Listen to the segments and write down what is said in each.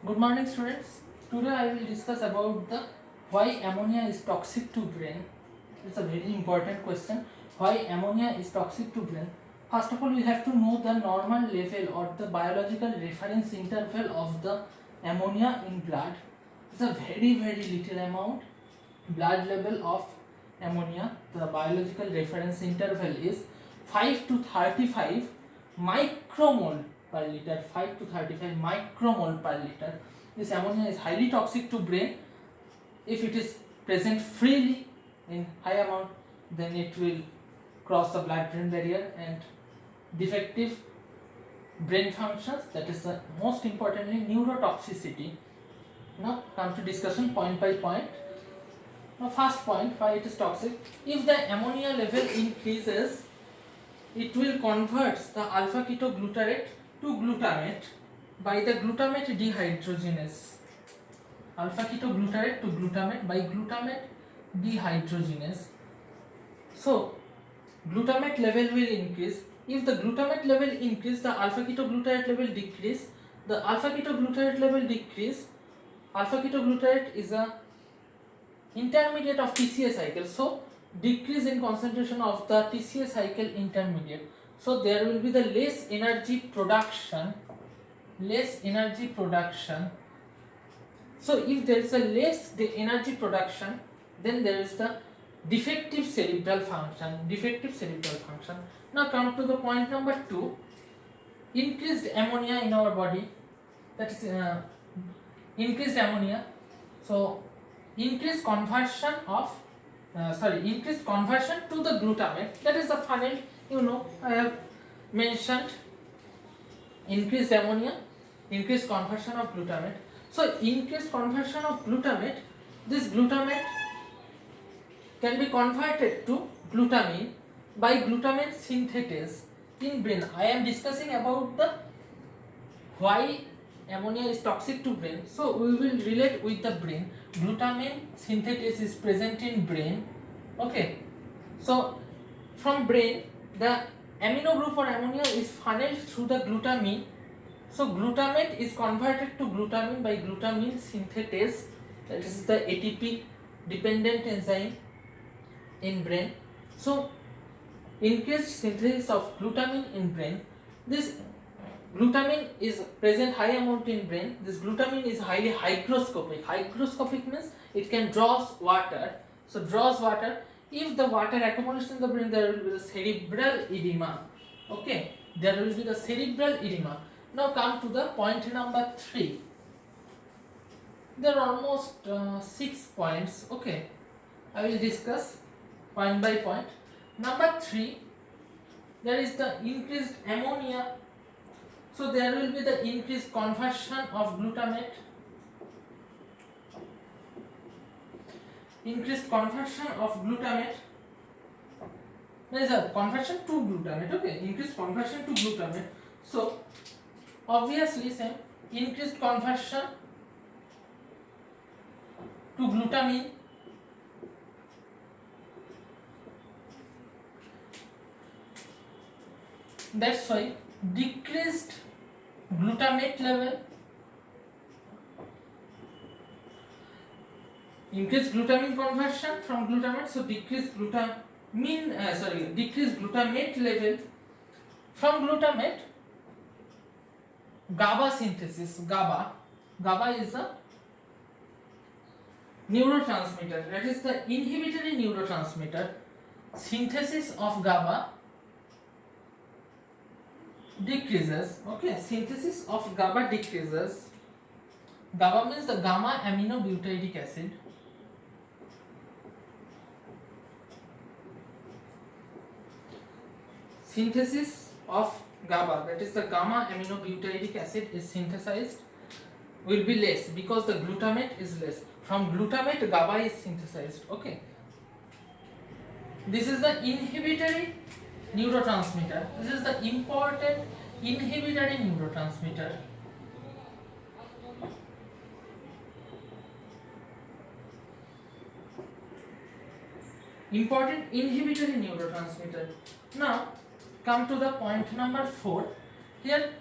Good morning, students. Today I will discuss about the why ammonia is toxic to brain. It's a very important question. Why ammonia is toxic to brain? First of all, we have to know the normal level or the biological reference interval of the ammonia in blood. It's a very little amount. Blood level of ammonia, the biological reference interval is 5 to 35 micromole per liter. 5 to 35 micromole per liter. This ammonia is highly toxic to brain. If it is present freely in high amount, then it will cross the blood-brain barrier and defective brain functions, that is most importantly neurotoxicity. Now come to discussion point by point. Now first point, why it is toxic. If the ammonia level increases, it will convert the alpha ketoglutarate to glutamate by the glutamate dehydrogenase. Alpha ketoglutarate to glutamate by glutamate dehydrogenase. So glutamate level will increase. If the glutamate level increase, the alpha ketoglutarate level decrease. The alpha ketoglutarate level decrease. Alpha ketoglutarate is a intermediate of TCA cycle, so decrease in concentration of the TCA cycle intermediate, so there will be the less energy production. So if there is a less energy production, then there is the defective cerebral function. Now come to the point number 2, increased ammonia in our body, that is increased ammonia. So increased conversion to the glutamate, that is the funnel, I have mentioned increased ammonia, increased conversion of glutamate. So increased conversion of glutamate, this glutamate can be converted to glutamine by glutamate synthetase in brain. I am discussing about the why ammonia is toxic to brain, so we will relate with the brain. Glutamine synthetase is present in brain. Okay, so from brain the amino group for ammonia is funneled through the glutamine. So glutamate is converted to glutamine by glutamine synthetase, that is the ATP dependent enzyme in brain. So increased synthesis of glutamine in brain. This glutamine is present high amount in brain. This glutamine is highly hygroscopic. Hygroscopic means it can draw water. So draws water. If the water accumulates in the brain, there will be the cerebral edema. Okay, there will be the cerebral edema. Now come to the point number 3. There are almost 6 points. Okay, I will discuss point by point. Number 3, there is the increased ammonia. So there will be the increased conversion of glutamate. Increased conversion of glutamate. There is a conversion to glutamate. Okay, increased conversion to glutamate. So obviously same increased conversion to glutamine. That's why decreased glutamate level, increased glutamine conversion from glutamate, so decreased glutamate level. From glutamate, GABA synthesis. GABA is a neurotransmitter, that is the inhibitory neurotransmitter. Synthesis of GABA decreases. Okay, synthesis of GABA decreases. GABA means the gamma aminobutyric acid. Synthesis of GABA, that is the gamma aminobutyric acid, is synthesized, will be less because the glutamate is less. From glutamate, GABA is synthesized. Okay, this is the inhibitory neurotransmitter. This is the important inhibitory neurotransmitter. Important inhibitory neurotransmitter. Now come to the point number 4. Here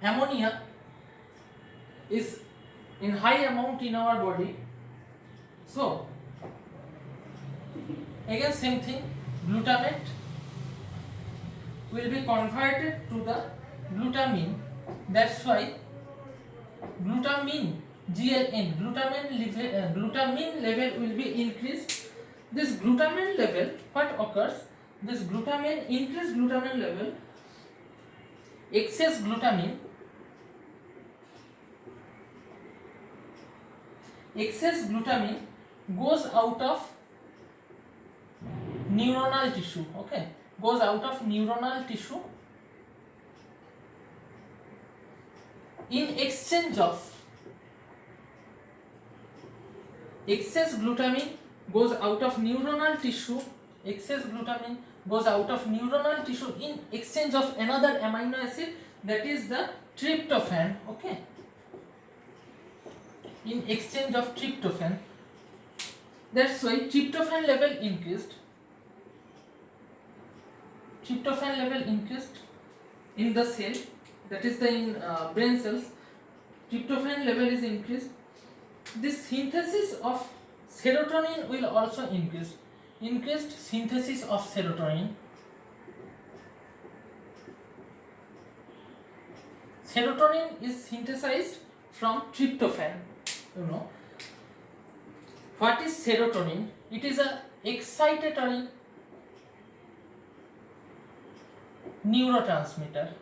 ammonia is in high amount in our body. So again same thing, glutamate will be converted to the glutamine. That's why glutamine, GLN, glutamine level will be increased. This glutamine level, what occurs? This glutamine, increased glutamine level, excess glutamine goes out of neuronal tissue. Okay, goes out of neuronal tissue in exchange of excess glutamine goes out of neuronal tissue. Excess glutamine goes out of neuronal tissue in exchange of another amino acid, that is the tryptophan. Okay, in exchange of tryptophan. That's why tryptophan level increased. Tryptophan level increased in the cell, that is the in brain cells. Tryptophan level is increased. This synthesis of serotonin will also increase. Increased synthesis of serotonin. Serotonin is synthesized from tryptophan. You know what is serotonin? It is a excitatory neurotransmitter.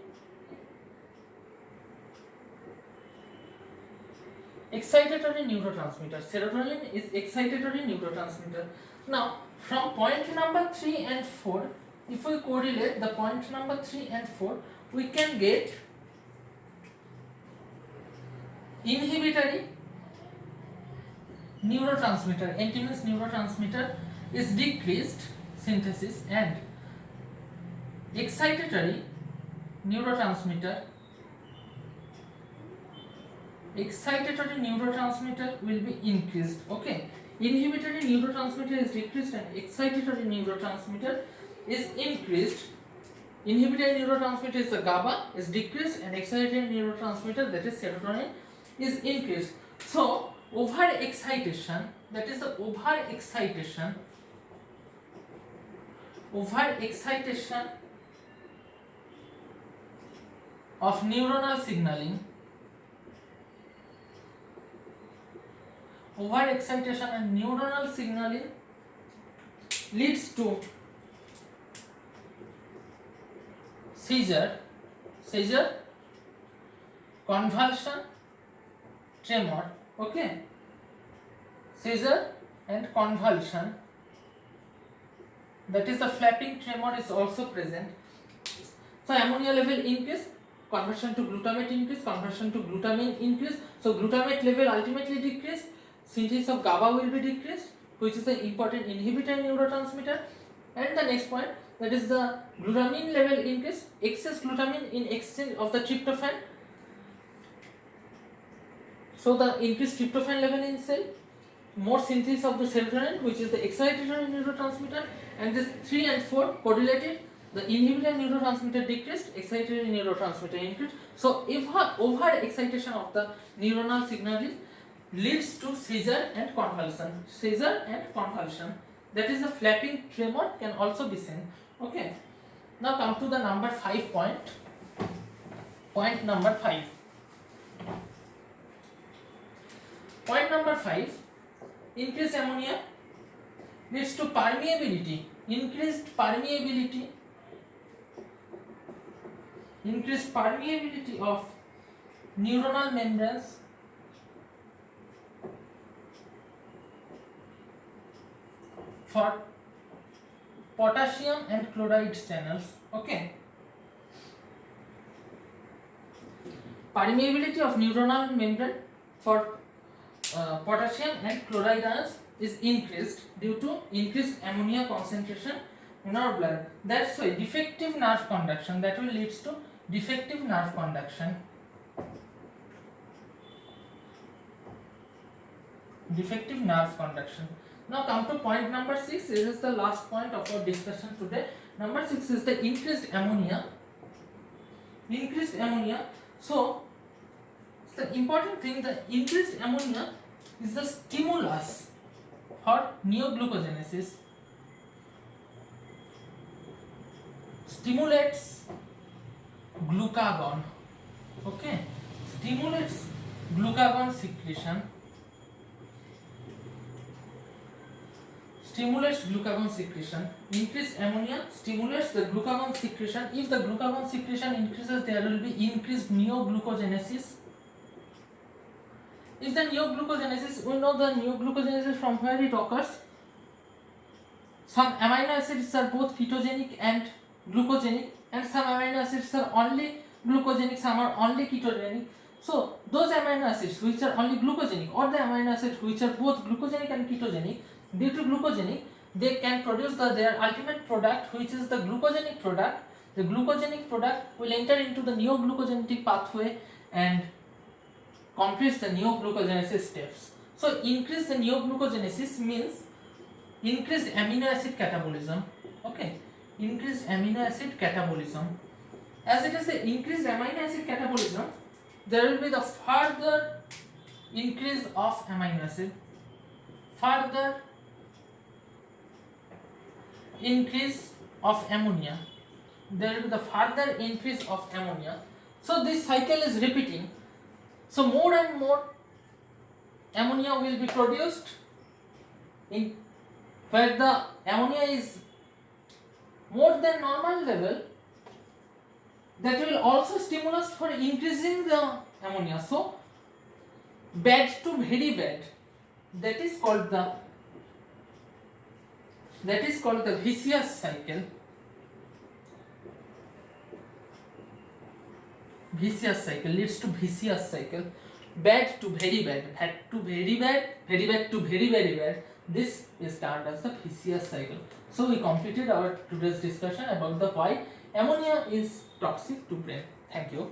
Excitatory neurotransmitter. Serotonin is excitatory neurotransmitter. Now, from point number 3 and 4, if we correlate the point number 3 and 4, we can get inhibitory neurotransmitter. NT means neurotransmitter is decreased synthesis, and excitatory neurotransmitter will be increased. Okay, inhibitory neurotransmitter is decreased and excitatory neurotransmitter is increased. Inhibitory neurotransmitter is the GABA is decreased, and excitatory neurotransmitter, that is serotonin, is increased. So overexcitation, that is the overexcitation of neuronal signaling. Overexcitation and neuronal signaling leads to seizure, convulsion, tremor. Okay, seizure and convulsion, that is the flapping tremor is also present. So ammonia level increase, conversion to glutamate increase, conversion to glutamine increase. So glutamate level ultimately decrease, synthesis of GABA will be decreased, which is an important inhibitory neurotransmitter. And the next point, that is the glutamine level increase, excess glutamine in exchange of the tryptophan. So the increased tryptophan level in cell, more synthesis of the serotonin, which is the excitatory neurotransmitter, and this 3 and 4 correlated. The inhibitory neurotransmitter decreased, excitatory neurotransmitter increased. So if over excitation of the neuronal signaling leads to seizure and convulsion. That is the flapping tremor can also be seen. Okay. Now come to the number 5 point. Point number 5. Point number 5. Increased ammonia leads to permeability. Increased permeability of neuronal membranes for potassium and chloride channels. Okay, permeability of neuronal membrane for potassium and chloride ions is increased due to increased ammonia concentration in our blood. That's why defective nerve conduction, that will leads to defective nerve conduction. Defective nerve conduction. Now come to point number 6. This is the last point of our discussion today. Number 6 is the increased ammonia. So The important thing, the increased ammonia is the stimulus for neoglucogenesis. Stimulates glucagon. Okay, stimulates glucagon secretion. Stimulates glucagon secretion. Increased ammonia stimulates the glucagon secretion. If the glucagon secretion increases, there will be increased neoglucogenesis. If the neoglucogenesis, we know the neoglucogenesis from where it occurs. Some amino acids are both ketogenic and glucogenic, and some amino acids are only glucogenic, some are only ketogenic. So those amino acids which are only glucogenic, or the amino acids which are both glucogenic and ketogenic, due to glucogenic, they can produce their ultimate product, which is the glucogenic product. The glucogenic product will enter into the neoglucogenetic pathway and completes the neoglucogenesis steps. So increase the neoglucogenesis means increased amino acid catabolism. Okay, increased amino acid catabolism. As it is the increased amino acid catabolism, there will be the further increase of amino acid, further increase of ammonia. There will be the further increase of ammonia. So this cycle is repeating. So more and more ammonia will be produced in where the ammonia is more than normal level. That will also stimulus for increasing the ammonia. So bad to very bad. That is called the vicious cycle. Vicious cycle leads to vicious cycle. Bad to very bad, bad to very bad, very bad to very very bad. This is termed as the vicious cycle. So we completed our today's discussion about the why ammonia is toxic to brain. Thank you.